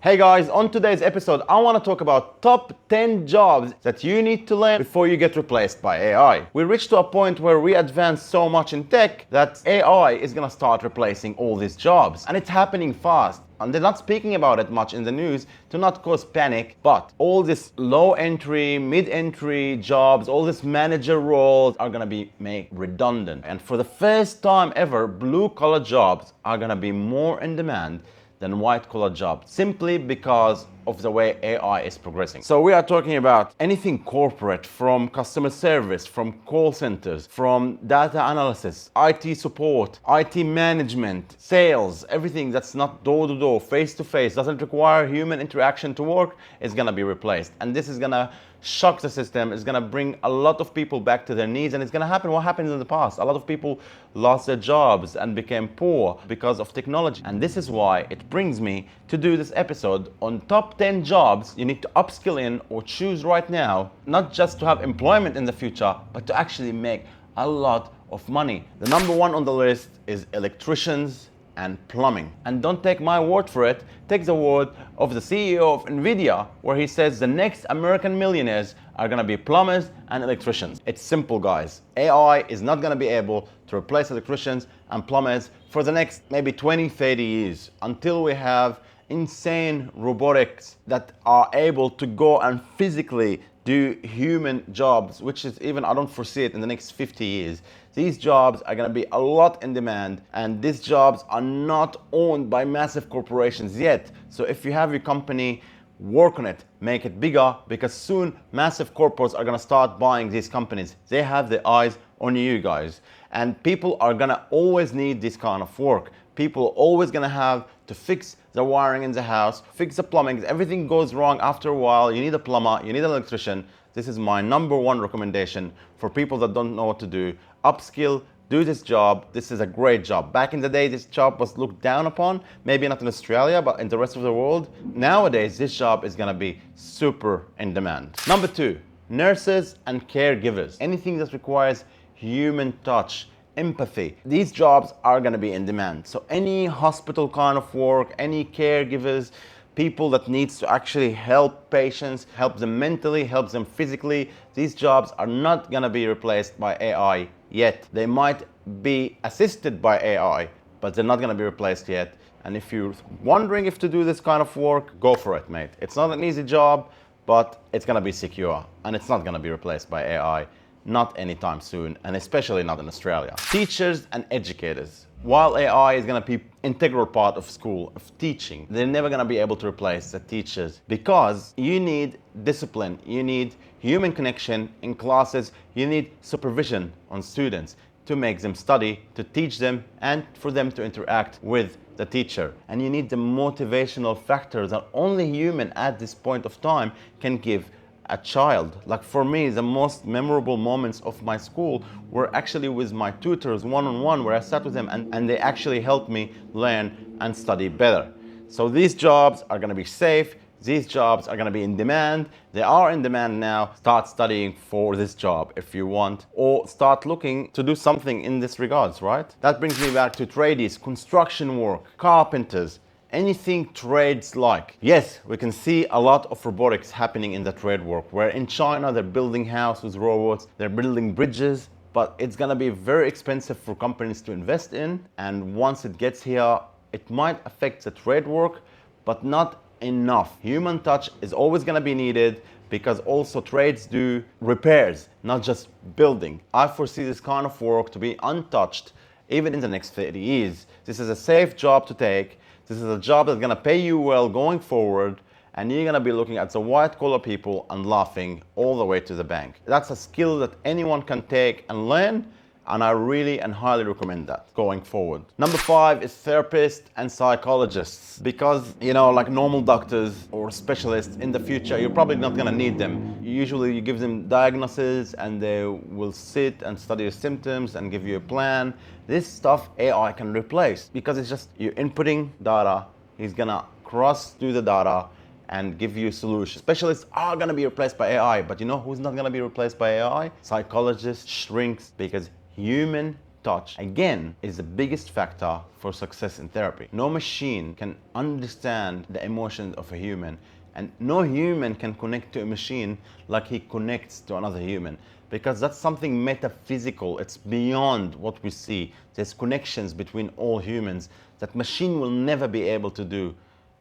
Hey guys, on today's episode, I want to talk about top 10 jobs that you need to learn before you get replaced by AI. We reached to a point where we advance so much in tech that AI is going to start replacing all these jobs. And it's happening fast. And they're not speaking about it much in the news to not cause panic, but all this low entry, mid entry jobs, all these manager roles are gonna be made redundant. And for the first time ever, blue collar jobs are gonna be more in demand than white collar jobs, simply because of the way AI is progressing. So we are talking about anything corporate, from customer service, from call centers, from data analysis, IT support, IT management, sales, everything that's not door to door, face to face, doesn't require human interaction to work is gonna be replaced. And this is gonna shock the system. It's gonna bring a lot of people back to their knees, and it's gonna happen what happened in the past. A lot of people lost their jobs and became poor because of technology. And this is why it brings me to do this episode on top 10 jobs you need to upskill in or choose right now, not just to have employment in the future, but to actually make a lot of money. The number one on the list is electricians and plumbing. And don't take my word for it, take the word of the CEO of Nvidia, where he says the next American millionaires are gonna be plumbers and electricians. It's simple, guys. AI is not gonna be able to replace electricians and plumbers for the next maybe 20, 30 years, until we have insane robotics that are able to go and physically do human jobs, which is even, I don't foresee it in the next 50 years. These jobs are gonna be a lot in demand, and these jobs are not owned by massive corporations yet. So if you have your company, work on it, make it bigger, because soon massive corporates are gonna start buying these companies. They have their eyes on you guys. And people are gonna always need this kind of work. People are always gonna have to fix the wiring in the house, fix the plumbing. If everything goes wrong after a while, you need a plumber, you need an electrician. This is my number one recommendation for people that don't know what to do. Upskill, do this job. This is a great job. Back in the day, this job was looked down upon, maybe not in Australia, but in the rest of the world. Nowadays, this job is gonna be super in demand. Number two, nurses and caregivers. Anything that requires human touch, empathy. These jobs are gonna be in demand. So any hospital kind of work, any caregivers, people that needs to actually help patients, help them mentally, help them physically, these jobs are not gonna be replaced by AI yet. They might be assisted by AI, but they're not gonna be replaced yet. And if you're wondering if to do this kind of work, go for it, mate. It's not an easy job, but it's gonna be secure, and it's not gonna be replaced by AI. Not anytime soon, and especially not in Australia. Teachers and educators. While AI is going to be integral part of school, of teaching, they're never going to be able to replace the teachers, because you need discipline, you need human connection in classes, you need supervision on students to make them study, to teach them, and for them to interact with the teacher. And you need the motivational factors that only human at this point of time can give a child. Like for me, the most memorable moments of my school were actually with my tutors one-on-one, where I sat with them and they actually helped me learn and study better. So these jobs are gonna be safe. These jobs are gonna be in demand. They are in demand now. Start studying for this job if you want, or start looking to do something in this regards, right? That brings me back to tradies, construction work, carpenters, anything trades like. Yes, we can see a lot of robotics happening in the trade work, where in China they're building houses with robots, they're building bridges, but it's gonna be very expensive for companies to invest in. And once it gets here, it might affect the trade work, but not enough. Human touch is always gonna be needed, because also trades do repairs, not just building. I foresee this kind of work to be untouched even in the next 30 years. This is a safe job to take. This is a job that's gonna pay you well going forward, and you're gonna be looking at the white collar people and laughing all the way to the bank. That's a skill that anyone can take and learn, and I really and highly recommend that going forward. Number five is therapists and psychologists, because, you know, like normal doctors or specialists in the future, you're probably not gonna need them. Usually you give them diagnoses and they will sit and study your symptoms and give you a plan. This stuff AI can replace, because it's just you inputting data, he's gonna do the data and give you solutions. Specialists are gonna be replaced by AI, but you know who's not gonna be replaced by AI? Psychologists, shrinks, because human touch, again, is the biggest factor for success in therapy. No machine can understand the emotions of a human, and no human can connect to a machine like he connects to another human, because that's something metaphysical. It's beyond what we see. There's connections between all humans that machine will never be able to do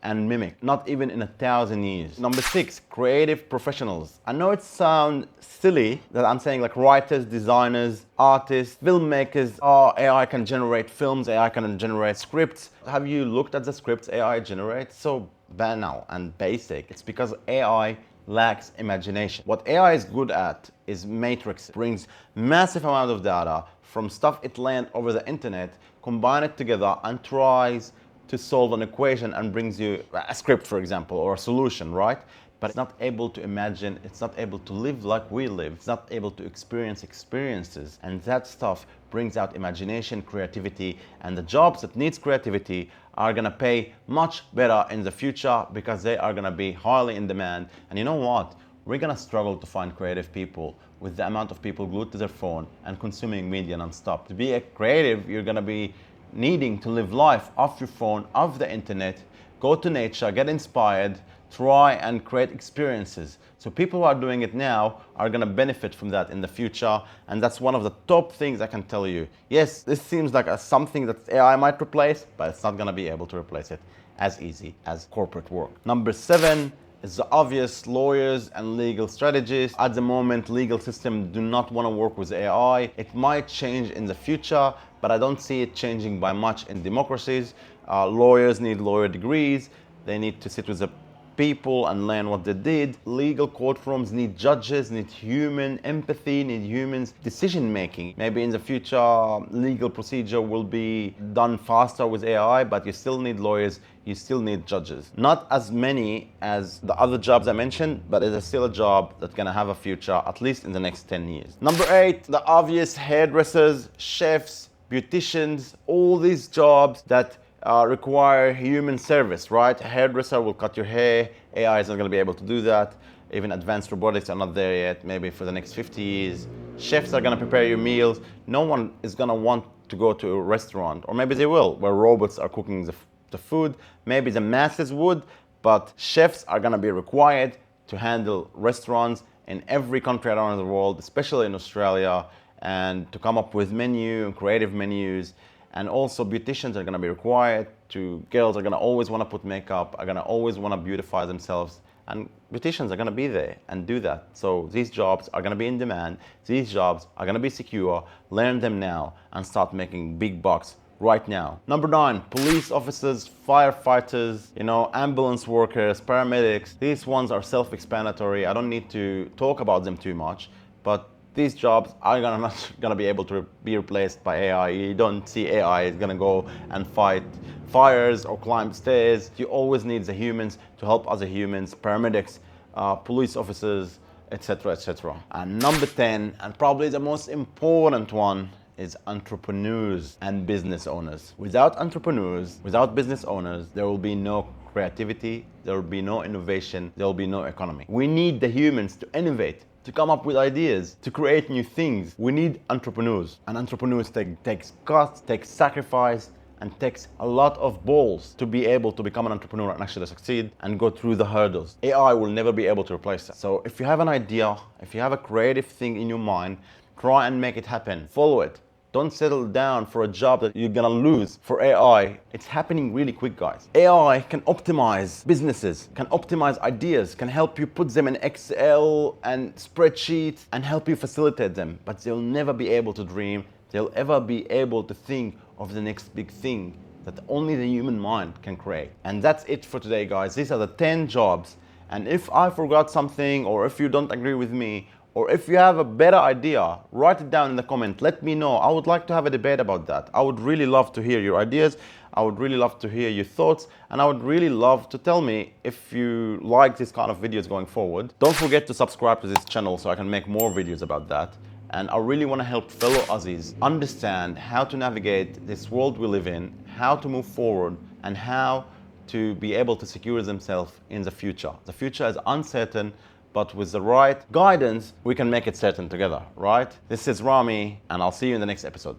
and mimic, not even in 1,000 years. Number 6, creative professionals. I know it sounds silly that I'm saying like writers, designers, artists, filmmakers. Oh, AI can generate films, AI can generate scripts. Have you looked at the scripts AI generates? So banal and basic. It's because AI lacks imagination. What AI is good at is matrix. It brings massive amount of data from stuff it learned over the internet, combine it together and tries to solve an equation and brings you a script, for example, or a solution, right? But it's not able to imagine, it's not able to live like we live, it's not able to experience experiences. And that stuff brings out imagination, creativity, and the jobs that needs creativity are gonna pay much better in the future because they are gonna be highly in demand. And you know what? We're gonna struggle to find creative people with the amount of people glued to their phone and consuming media non-stop. To be a creative, you're gonna be needing to live life off your phone, off the internet, go to nature, get inspired, try and create experiences. So people who are doing it now are going to benefit from that in the future, and that's one of the top things I can tell you. Yes, this seems like something that AI might replace, but it's not going to be able to replace it as easy as corporate work. Number 7 is the obvious: lawyers and legal strategists. At the moment, legal systems do not want to work with AI. It might change in the future, but I don't see it changing by much in democracies. Lawyers need lawyer degrees. They need to sit with the people and learn what they did. Legal courtrooms need judges, need human empathy, need humans decision making. Maybe in the future, legal procedure will be done faster with AI, but you still need lawyers, you still need judges. Not as many as the other jobs I mentioned, but it is still a job that's gonna have a future, at least in the next 10 years. Number 8, the obvious: hairdressers, chefs, beauticians, all these jobs that require human service, right? A hairdresser will cut your hair. AI is not going to be able to do that. Even advanced robotics are not there yet, maybe for the next 50 years. Chefs are going to prepare your meals. No one is going to want to go to a restaurant, or maybe they will, where robots are cooking the food. Maybe the masses would, but chefs are going to be required to handle restaurants in every country around the world, especially in Australia, and to come up with menu and creative menus. And also beauticians are going to be required to. Girls are going to always want to put makeup, are going to always want to beautify themselves, and beauticians are going to be there and do that. So these jobs are going to be in demand. These jobs are going to be secure. Learn them now and start making big bucks right now. Number 9, police officers, firefighters, ambulance workers, paramedics. These ones are self-explanatory. I don't need to talk about them too much, but these jobs are not gonna be able to be replaced by AI. You don't see AI is gonna go and fight fires or climb stairs. You always need the humans to help other humans, paramedics, police officers, etc., etc. And number 10, and probably the most important one, is entrepreneurs and business owners. Without entrepreneurs, without business owners, there will be no creativity, there will be no innovation, there will be no economy. We need the humans to innovate, to come up with ideas, to create new things. We need entrepreneurs. And entrepreneurs takes guts, takes sacrifice, and takes a lot of balls to be able to become an entrepreneur and actually succeed and go through the hurdles. AI will never be able to replace that. So if you have an idea, if you have a creative thing in your mind, try and make it happen. Follow it. Don't settle down for a job that you're gonna lose for AI. It's happening really quick, guys. AI can optimize businesses, can optimize ideas, can help you put them in Excel and spreadsheets and help you facilitate them. But they'll never be able to dream. They'll ever be able to think of the next big thing that only the human mind can create. And that's it for today, guys. These are the 10 jobs. And if I forgot something, or if you don't agree with me, or if you have a better idea, write it down in the comment. Let me know. I would like to have a debate about that. I would really love to hear your ideas. I would really love to hear your thoughts. And I would really love to tell me if you like this kind of videos going forward. Don't forget to subscribe to this channel so I can make more videos about that. And I really want to help fellow Aussies understand how to navigate this world we live in, how to move forward, and how to be able to secure themselves in the future. The future is uncertain, but with the right guidance, we can make it certain together, right? This is Rami, and I'll see you in the next episode.